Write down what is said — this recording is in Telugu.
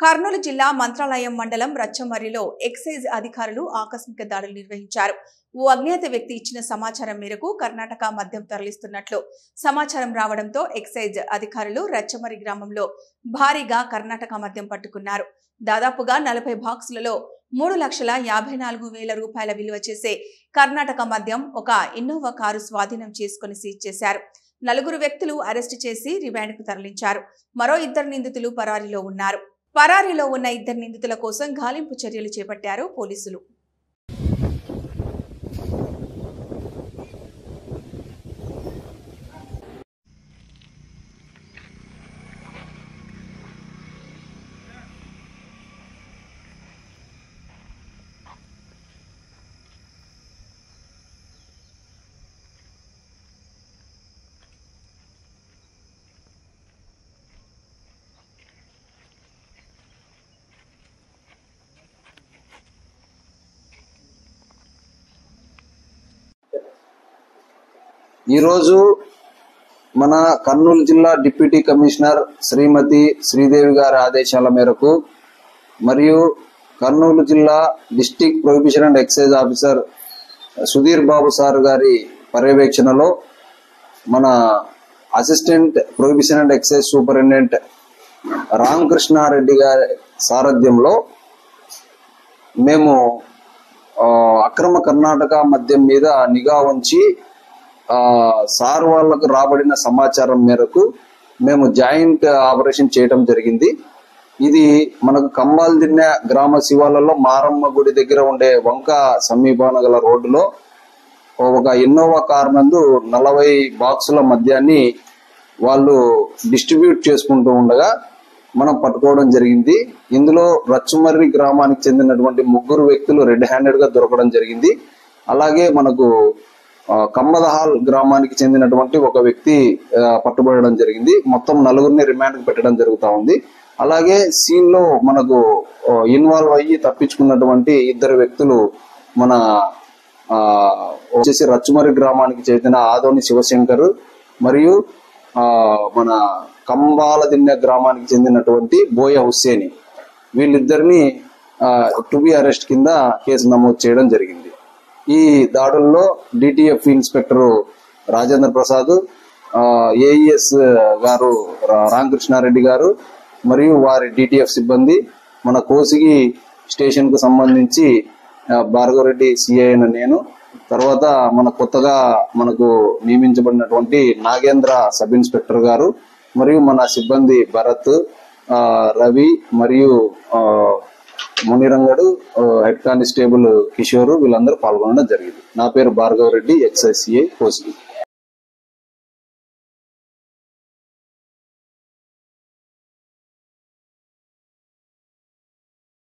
కర్నూలు జిల్లా మంత్రాలయం మండలం రచ్చమర్రిలో ఎక్సైజ్ అధికారులు ఆకస్మిక దాడులు నిర్వహించారు. ఓ అజ్ఞాత వ్యక్తి ఇచ్చిన సమాచారం మేరకు కర్ణాటక మద్యం తరలిస్తున్నట్లు సమాచారం రావడంతో ఎక్సైజ్ అధికారులు రచ్చమర్రి గ్రామంలో భారీగా కర్ణాటక మద్యం పట్టుకున్నారు. దాదాపుగా 40 బాక్సులలో 3,54,000 రూపాయల విలువ చేసే కర్ణాటక మద్యం ఒక ఇన్నోవా కారు స్వాధీనం చేసుకుని సీజ్ చేశారు. 4 వ్యక్తులు అరెస్టు చేసి రిమాండ్కు తరలించారు. మరో 2 నిందితులు పరారీలో ఉన్నారు. పరారీలో ఉన్న 2 నిందితుల కోసం గాలింపు చర్యలు చేపట్టారు పోలీసులు. ఈరోజు మన కర్నూలు జిల్లా డిప్యూటీ కమిషనర్ శ్రీమతి శ్రీదేవి గారి ఆదేశాల మేరకు మరియు కర్నూలు జిల్లా district prohibition and excise officer Sudheer Babu sir గారి పర్యవేక్షణలో మన assistant prohibition and excise superintendent Ramakrishna Reddy గారి సారథ్యంలో మేము అక్రమ కర్ణాటక మద్యం మీద నిఘా ఉంచి సార్ వాళ్లకు రాబడిన సమాచారం మేరకు మేము జాయింట్ ఆపరేషన్ చేయడం జరిగింది. ఇది మనకు కంబాల్దిన్నె గ్రామ శివాలలో మారమ్మ గుడి దగ్గర ఉండే వంక సమీపాన గల రోడ్డులో ఒక ఇన్నోవా కార్ నందు 40 బాక్సుల మద్యాన్ని వాళ్ళు డిస్ట్రిబ్యూట్ చేసుకుంటూ ఉండగా మనం పట్టుకోవడం జరిగింది. ఇందులో రచ్చమర్రి గ్రామానికి చెందినటువంటి 3 వ్యక్తులు రెడ్ హ్యాండెడ్ గా దొరకడం జరిగింది. అలాగే మనకు కమ్మదహాల్ గ్రామానికి చెందినటువంటి ఒక వ్యక్తి పట్టుబడడం జరిగింది. మొత్తం 4 రిమాండ్ పెట్టడం జరుగుతా ఉంది. అలాగే సీన్ లో మనకు ఇన్వాల్వ్ అయ్యి తప్పించుకున్నటువంటి 2 వ్యక్తులు మన వచ్చేసి రచ్చమర్రి గ్రామానికి చెందిన ఆదోని శివశంకర్ మరియు మన కంబాలదిన్నె గ్రామానికి చెందినటువంటి బోయ హుస్సేని, వీళ్ళిద్దరిని టు బి అరెస్ట్ కింద కేసు నమోదు చేయడం జరిగింది. ఈ దాడుల్లో DTF inspector Rajendra Prasad, AES గారు రామకృష్ణారెడ్డి గారు మరియు వారి డిటిఎఫ్ సిబ్బంది, మన కోసిగి స్టేషన్ కు సంబంధించి భార్గవరెడ్డి సిఐ అయిన నేను, తర్వాత మన కొత్తగా మనకు నియమించబడినటువంటి నాగేంద్ర సబ్ ఇన్స్పెక్టర్ గారు మరియు మన సిబ్బంది భరత్, రవి మరియు మునిరంగడు, హెడ్ కానిస్టేబుల్ కిషోర్, వీళ్ళందరూ పాల్గొనడం జరిగింది. నా పేరు భార్గవరెడ్డి, ఎక్సైజ్ సిఐ కోసిగి.